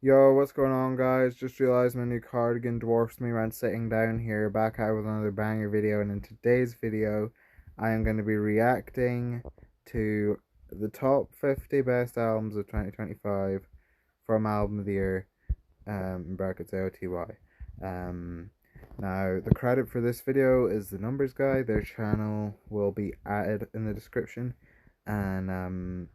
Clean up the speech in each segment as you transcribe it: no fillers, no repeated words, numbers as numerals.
Yo, what's going on, guys? Just realized my new cardigan dwarfs me around sitting down here, back out with another banger video. And in today's video, I am going to be reacting to the top 50 best albums of 2025 from Album of the Year, in brackets aoty. Um, Now, the credit for this video is the Numbers Guy. Their channel will be added in the description, and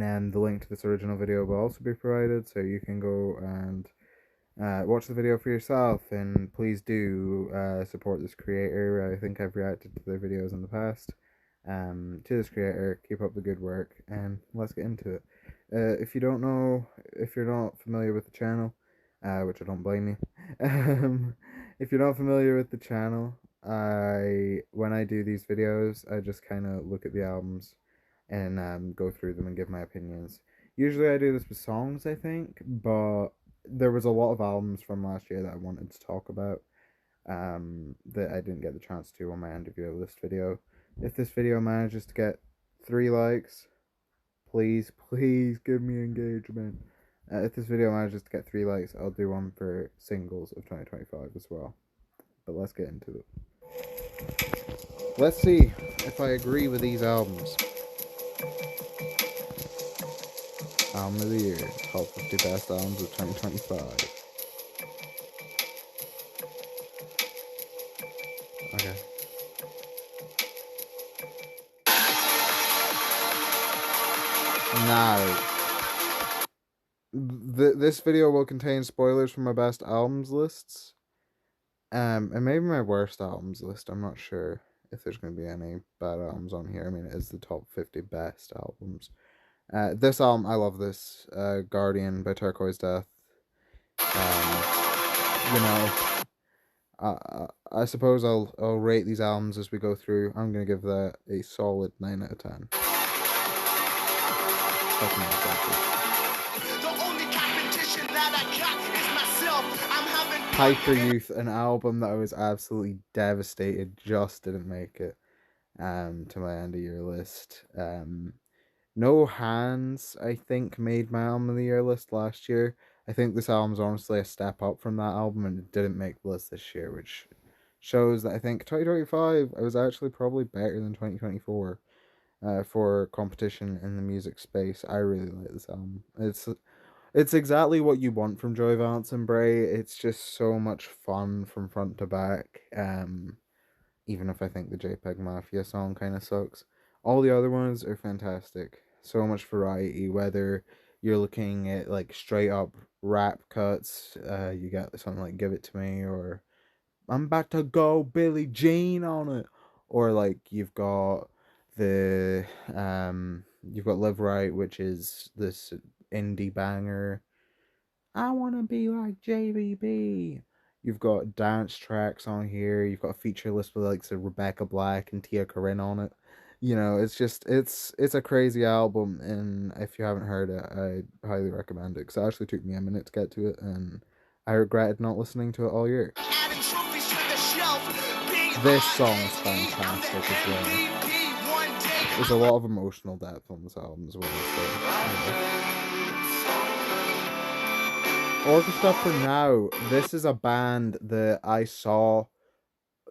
then the link to this original video will also be provided, so you can go and watch the video for yourself. And please do support this creator. I think I've reacted to their videos in the past. To this creator, keep up the good work, and let's get into it. If you don't know, if you're not familiar with the channel, which I don't blame you, if you're not familiar with the channel, when I do these videos, I just kind of look at the albums and go through them and give my opinions. Usually I do this with songs, I think, but there was a lot of albums from last year that I wanted to talk about that I didn't get the chance to on my end of your list video. If this video manages to get 3 likes, please give me engagement. If this video manages to get 3 likes, I'll do one for singles of 2025 as well. But let's get into it. Let's see if I agree with these albums. Album of the Year, top 50 best albums of 2025. Okay. Now, this video will contain spoilers from my best albums lists, and maybe my worst albums list. I'm not sure if there's going to be any bad albums on here. I mean, it is the top 50 best albums. This album, I love this. Guardian by Turquoise Death. You know, I suppose I'll rate these albums as we go through. I'm gonna give that a solid 9 out of 10. Hyper Youth, an album that I was absolutely devastated just didn't make it to my end of year list. No Hands, I think, made my album of the year list last year. I think this album's honestly a step up from that album, and it didn't make the list this year, which shows that I think 2025 I was actually probably better than 2024 for competition in the music space. I really like this album. It's exactly what you want from Joy Vance and Bray. It's just so much fun from front to back. Even if I think the JPEG Mafia song kind of sucks. All the other ones are fantastic. So much variety, whether you're looking at like straight up rap cuts, you got something like Give It To Me, or I'm about to go Billie Jean on it, or like you've got Live Right, which is this indie banger. I want to be like JBB. You've got dance tracks on here. You've got a feature list with like Rebecca Black and Tia Corinne on it. You know, it's a crazy album, and if you haven't heard it, I highly recommend it, because it actually took me a minute to get to it, and I regretted not listening to it all year. This song's fantastic as well. There's a lot of emotional depth on this album as well. Orchestra for Now. This is a band that I saw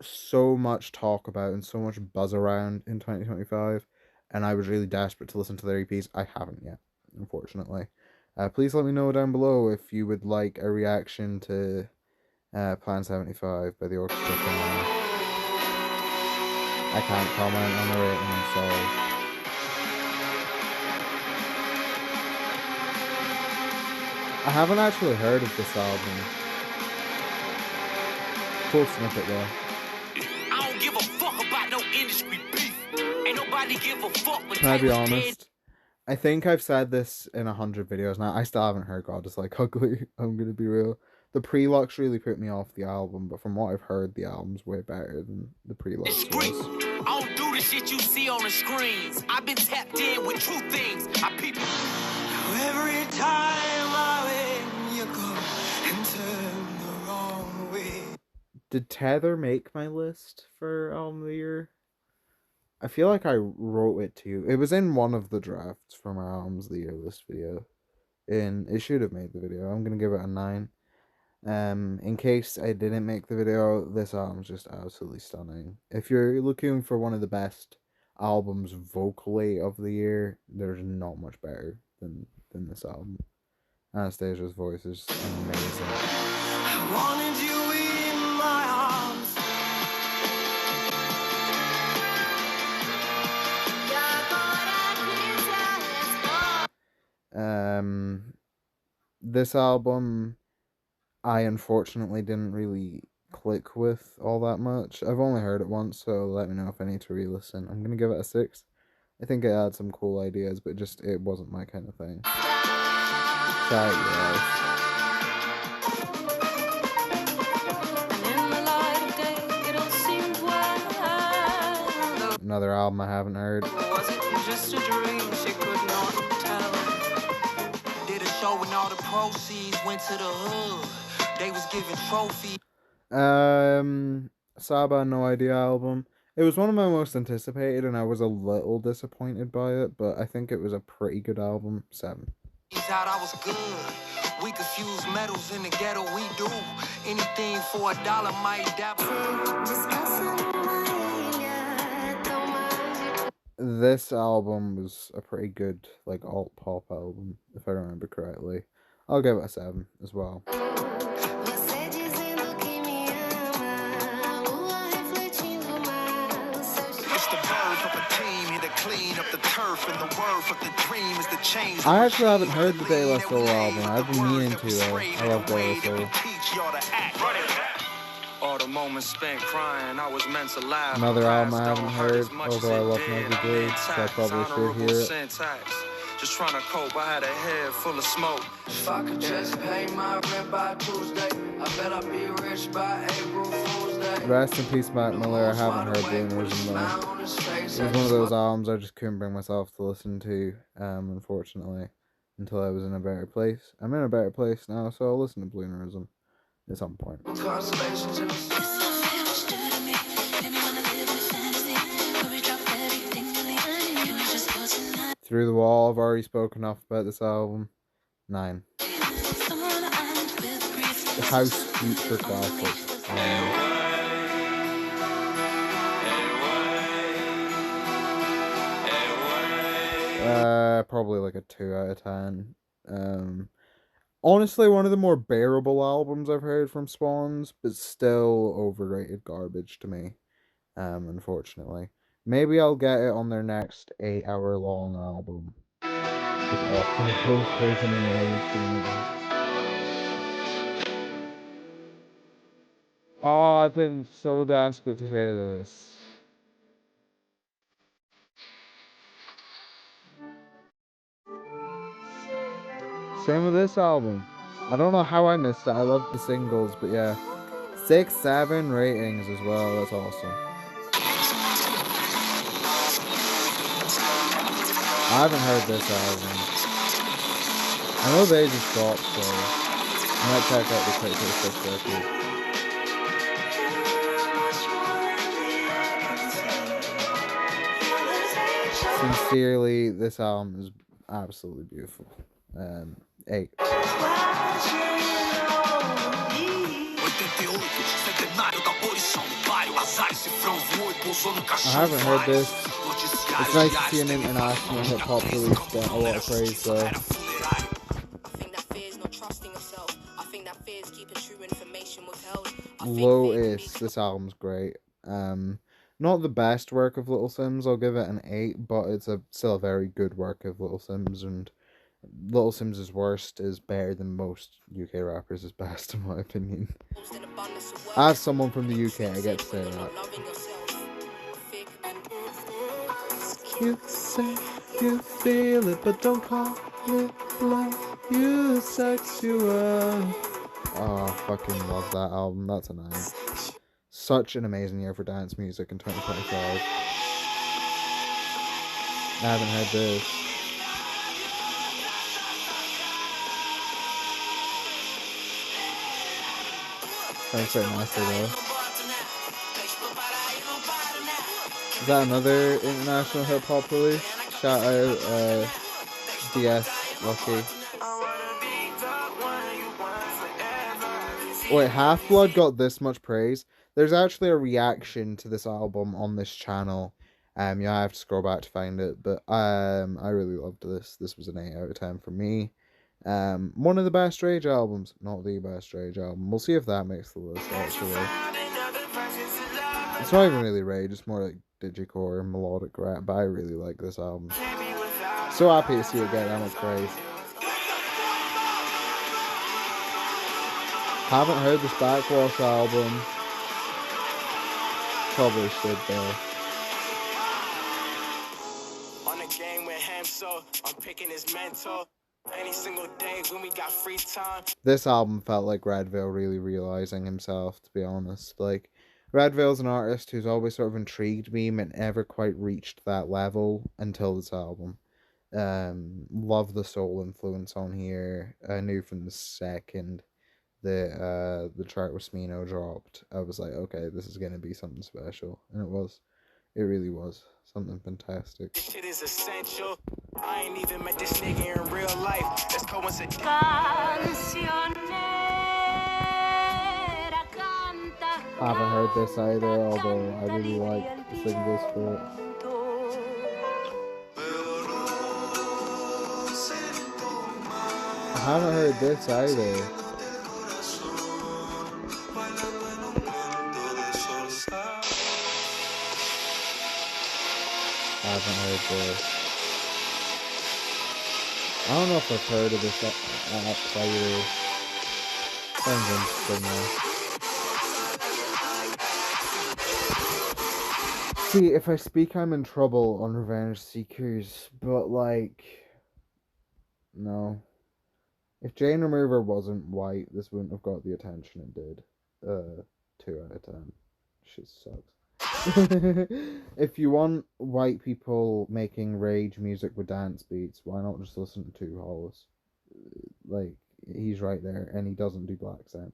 so much talk about and so much buzz around in 2025, and I was really desperate to listen to their EPs. I haven't yet, unfortunately. Please let me know down below if you would like a reaction to Plan 75 by the Orchestra for Now. I can't comment on the rating, I'm sorry. I haven't actually heard of this album. Cool snippet though. I don't give a fuck about no industry beef. Ain't nobody give a fuck when Can I be honest? I think I've said this in 100 videos now. I still haven't heard God Is Like Ugly. I'm gonna be real. The Prelux really put me off the album, but from what I've heard, the album's way better than the Prelux was. I don't do the shit you see on the screens. I've been tapped in with true things. I people. Every time I let you go and turn the wrong way. Did Tether make my list for album of the year? I feel like I wrote it to you. It was in one of the drafts from our albums of the year list video. and it should have made the video. I'm gonna give it a 9. In case I didn't make the video, this album's just absolutely stunning. If you're looking for one of the best albums vocally of the year, there's not much better than this album. Anastasia's voice is amazing. I wanted you in my arms. This album I unfortunately didn't really click with all that much. I've only heard it once, so let me know if I need to re-listen. I'm gonna give it a 6. I think it had some cool ideas, but it wasn't my kind of thing. Shout out, another album I haven't heard. Was it just a dream she could not tell? Did a show when all the proceeds went to the hood. They was giving trophies. Saba No Idea album. It was one of my most anticipated, and I was a little disappointed by it, but I think it was a pretty good album. 7. Out I was good. We could fuse metals in the ghetto. We do anything for $1. Might dabble. This album was a pretty good, like, alt pop album, if I remember correctly. I'll give it a 7 as well. I actually haven't heard the De La Soul album. I've been meaning to, though. I love De La Soul. Another album I haven't heard, although I love Nosy Blades, so I probably should hear it. Just trying to cope, I had a head full of smoke. If I could just pay my rent by Tuesday, I bet I'd be rich by April Fool's Day. Rest in peace, Mac Miller. I haven't heard Bloomerism though. It was one of those albums I just couldn't bring myself to listen to, unfortunately, until I was in a better place. I'm in a better place now, so I'll listen to Bloomerism at some point. Through the Wall, I've already spoken off about this album. 9. The House Future Classic. Probably like a 2 out of 10. Honestly, one of the more bearable albums I've heard from Swans, but still overrated garbage to me. Unfortunately. Maybe I'll get it on their next 8-hour-long album. Oh, I've been so desperate to hear this. Same with this album. I don't know how I missed it. I love the singles, but yeah. 6, 7 ratings as well. That's awesome. I haven't heard this album. I know they just dropped, so I might check out the Critical 6 record. Sincerely, this album is absolutely beautiful. 8. I haven't heard this. It's nice to see an international hip-hop release get a lot of praise though. Lotus, this album's great. Not the best work of Little Simz, I'll give it an 8, but it's still a very good work of Little Simz, and Little Simz' worst is better than most UK rappers' best, in my opinion. As someone from the UK, I get to say that. You say you feel it, but don't call it love. You sexual. Oh, I fucking love that album. That's a 9. Such an amazing year for dance music in 2025. I haven't heard this. Thanks very much, though. Is that another international hip hop release? Shout out DS Lucky. Wait, Half-Blood got this much praise? There's actually a reaction to this album on this channel. Yeah, I have to scroll back to find it, but I really loved this. This was an 8 out of 10 for me. One of the best Rage albums, not the best Rage album. We'll see if that makes the list, actually. It's not even really Rage, it's more like digicore and melodic rap, but I really like this album. So happy to see it get that much praise. Haven't heard this Backwash album. Probably should though. On the game with him, so I'm picking his mentor. Any single day when we got free time. This album felt like Redvale really realizing himself, to be honest. Like, Redvale's an artist who's always sort of intrigued me but never quite reached that level until this album. Love the soul influence on here. I knew from the second the chart with Smino dropped, I was like, okay, this is gonna be something special, and it was. It really was something fantastic. This shit is essential. I ain't even met this nigga in real life. That's coincidence. I haven't heard this either, although I really like the singles for it. I haven't heard this either. I haven't heard this. I don't know if I've heard of this player. Sounds interesting though. See, if I speak, I'm in trouble on Revenge Seekers, but like, no. If Jane Remover wasn't white, this wouldn't have got the attention it did. 2 out of 10. Shit sucks. If you want white people making rage music with dance beats, why not just listen to Two Hollis? Like, he's right there, and he doesn't do Black Scent.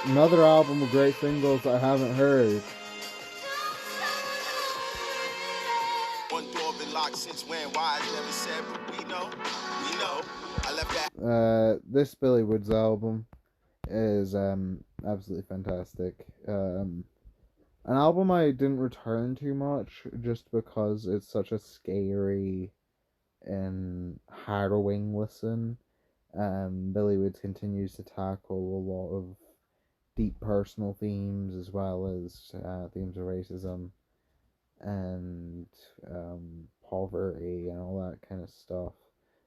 Another album with great singles that I haven't heard. One door been locked since when? Why I never said, but we know. I left that. This Billy Woods album is absolutely fantastic. An album I didn't return too much just because it's such a scary and harrowing listen. Billy Woods continues to tackle a lot of deep personal themes as well as themes of racism and poverty and all that kind of stuff.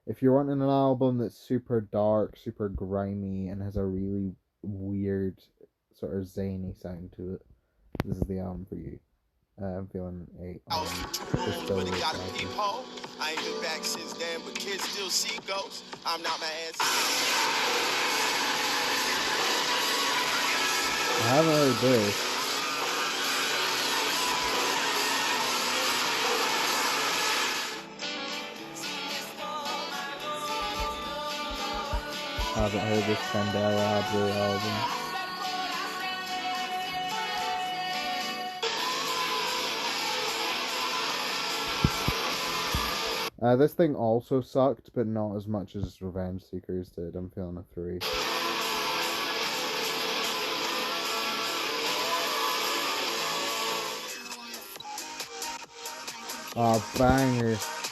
If you're wanting an album that's super dark, super grimy, and has a really weird sort of zany sound to it, this is the album for you. I'm feeling 8 on this Billy Woods album. I ain't been back since then, but kids still see ghosts. I'm not my answer. I haven't heard this. I haven't heard this Candela Abdul album. This thing also sucked, but not as much as Revenge Seekers did. I'm feeling a 3.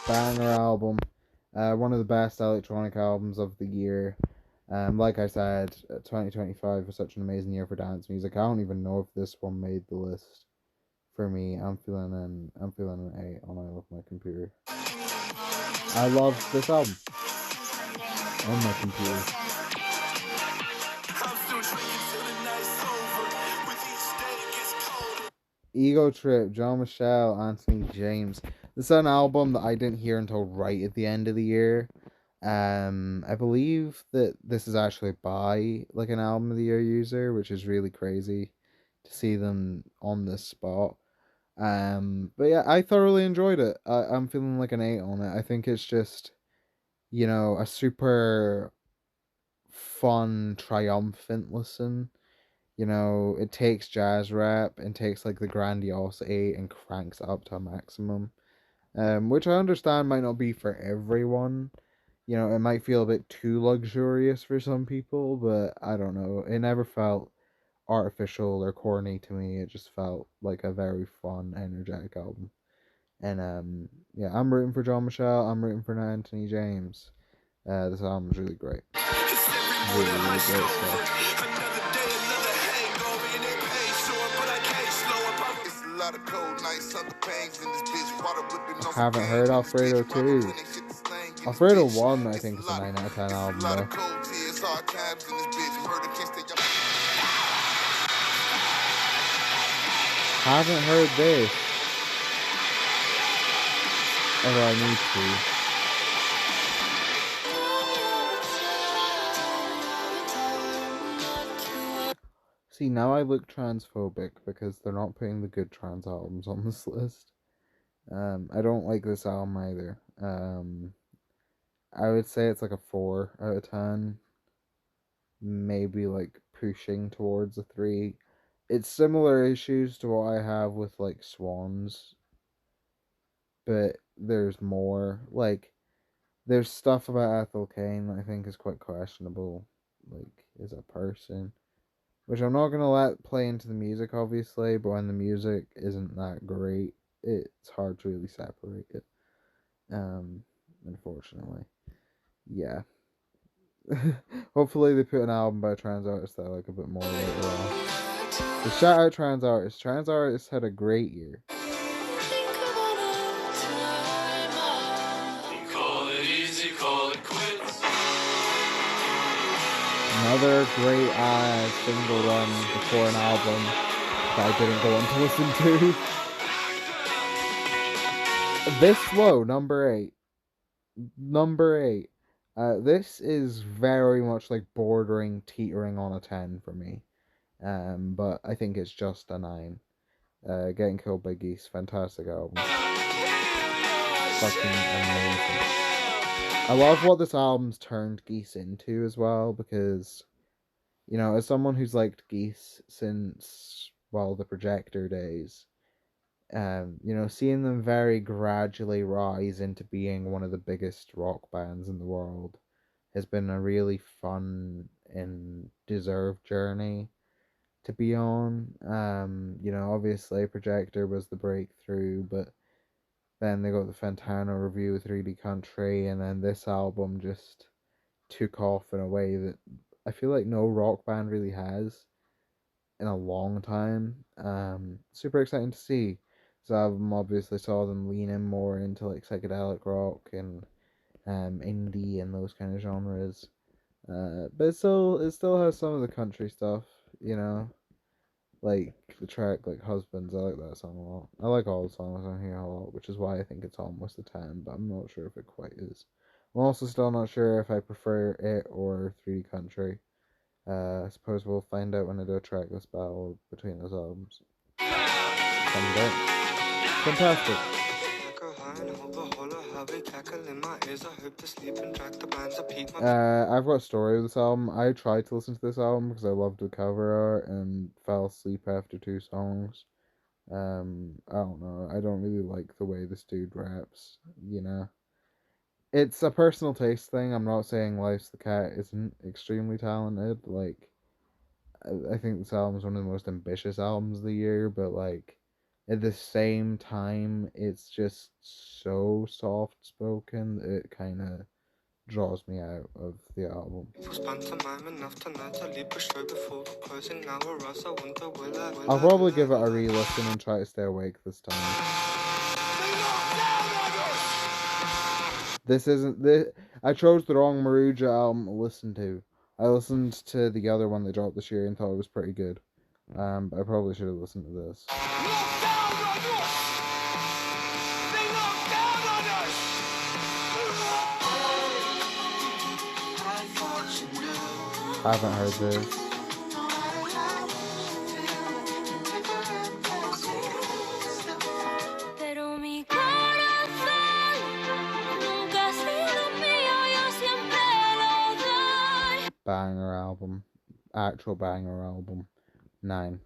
Banger album. One of the best electronic albums of the year. Like I said, 2025 was such an amazing year for dance music. I don't even know if this one made the list for me. I'm feeling an 8 on I Love My Computer. I love this album on my computer. Ego Trip, John Michelle, Anthony James. This is an album that I didn't hear until right at the end of the year. I believe that this is actually by like an album of the year user, which is really crazy to see them on this spot. But yeah, I thoroughly enjoyed it. I'm feeling like an 8 on it. I think it's just, you know, a super fun, triumphant listen. You know, it takes jazz rap and takes like the grandiosity and cranks it up to a maximum. Which I understand might not be for everyone. You know, it might feel a bit too luxurious for some people, but I don't know. It never felt artificial or corny to me. It just felt like a very fun, energetic album. And yeah, I'm rooting for John Michelle. I'm rooting for Anthony James. This album's really great. Really, really great stuff. Haven't heard Alfredo 2. Alfredo 1, I think, is a 9 out of 10 album, though. Haven't heard this. Although I need to. See, now I look transphobic because they're not putting the good trans albums on this list. I don't like this album either. I would say it's like a 4 out of 10. Maybe like pushing towards a 3. It's similar issues to what I have with like Swans, but there's more. Like, there's stuff about Ethel Cain that I think is quite questionable, like, as a person. Which I'm not gonna let play into the music, obviously, but when the music isn't that great, it's hard to really separate it. Unfortunately. Yeah. Hopefully they put an album by a trans artist that I like a bit more later on. So shout out trans artists. Trans artists had a great year. Another great single run before an album that I didn't go on to listen to. This Slow, number 8. Number 8. This is very much like bordering, teetering on a 10 for me. But I think it's just a 9. Getting Killed by Geese, fantastic album. Fucking amazing. I love what this album's turned Geese into as well, because, you know, as someone who's liked Geese since, well, the Projector days, you know, seeing them very gradually rise into being one of the biggest rock bands in the world has been a really fun and deserved journey to be on. You know, obviously Projector was the breakthrough, but then they got the Fantano review with 3D Country, and then this album just took off in a way that I feel like no rock band really has in a long time. Super exciting to see. This album obviously saw them lean in more into like psychedelic rock and indie and those kind of genres. But it still has some of the country stuff, you know. Like the track like Husbands, I like that song a lot. I like all the songs on here a lot, which is why I think it's almost a 10, but I'm not sure if it quite is. I'm also still not sure if I prefer it or 3D Country. I suppose we'll find out when I do a tracklist battle between those albums. Someday. Fantastic. I've got a story with this album. I tried to listen to this album because I loved the cover art and fell asleep after 2 songs. I don't know. I don't really like the way this dude raps, you know. It's a personal taste thing. I'm not saying Life's the Cat isn't extremely talented. Like, I think this album is one of the most ambitious albums of the year, but like at the same time, it's just so soft spoken that it kind of draws me out of the album. I'll probably give it a re-listen and try to stay awake this time. This isn't this. I chose the wrong Maruja album to listen to. I listened to the other one they dropped this year and thought it was pretty good. But I probably should have listened to this. Haven't heard this. Banger album. Actual banger album. 9.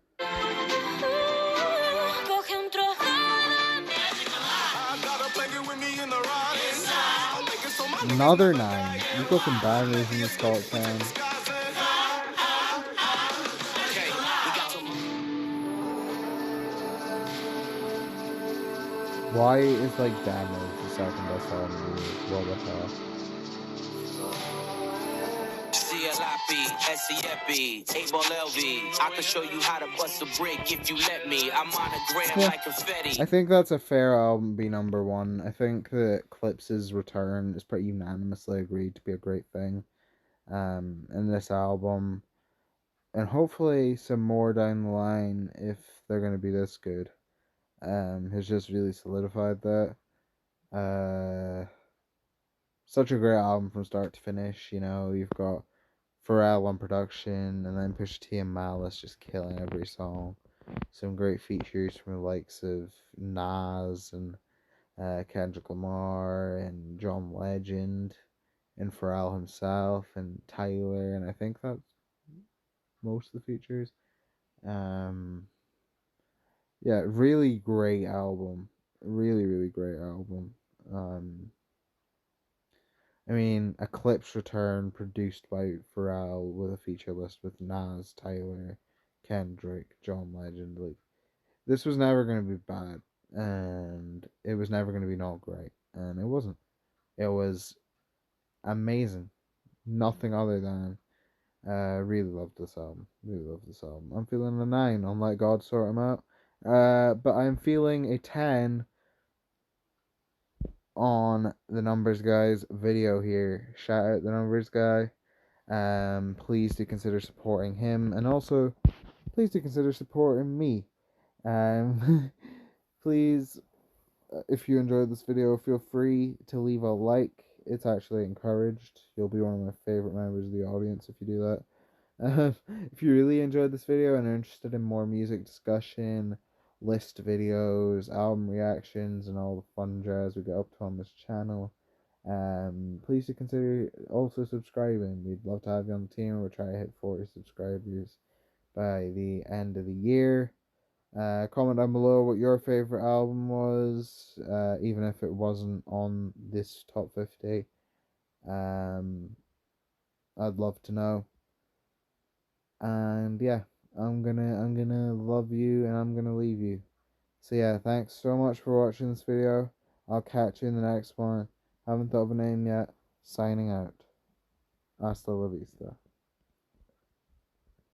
Another 9. You've got some bangers in this top 10. Why is like Damage the second best album? What the hell? I can show you how to bust a brick if you let me. I'm monogram like confetti. I think that's a fair album to be number 1. I think that Clips's return is pretty unanimously agreed to be a great thing in this album. And hopefully some more down the line if they're going to be this good. Has just really solidified that. Such a great album from start to finish. You know, you've got Pharrell on production, and then Pusha T and Malice just killing every song. Some great features from the likes of Nas and Kendrick Lamar and John Legend and Pharrell himself and Tyler, and I think that's most of the features. Yeah, really great album. Really, really great album. I mean, Eclipse Return produced by Pharrell with a feature list with Nas, Tyler, Kendrick, John Legend. Like, this was never going to be bad, and it was never going to be not great, and it wasn't. It was amazing. Nothing other than really loved this album. Really loved this album. I'm feeling a 9 on Let God Sort 'Em Out. But I'm feeling a 10 on the Numbers Guys video here. Shout out the Numbers Guy. Please do consider supporting him, and also please do consider supporting me. Please, if you enjoyed this video, feel free to leave a like. It's actually encouraged. You'll be one of my favorite members of the audience if you do that. If you really enjoyed this video and are interested in more music discussion, list videos, album reactions, and all the fun jazz we get up to on this channel, please do consider also subscribing. We'd love to have you on the team. We're trying to hit 40 subscribers by the end of the year. Comment down below what your favorite album was, even if it wasn't on this top 50. I'd love to know. And yeah, I'm gonna love you and I'm gonna leave you. So yeah, thanks so much for watching this video. I'll catch you in the next one. Haven't thought of a name yet. Signing out. Hasta la vista.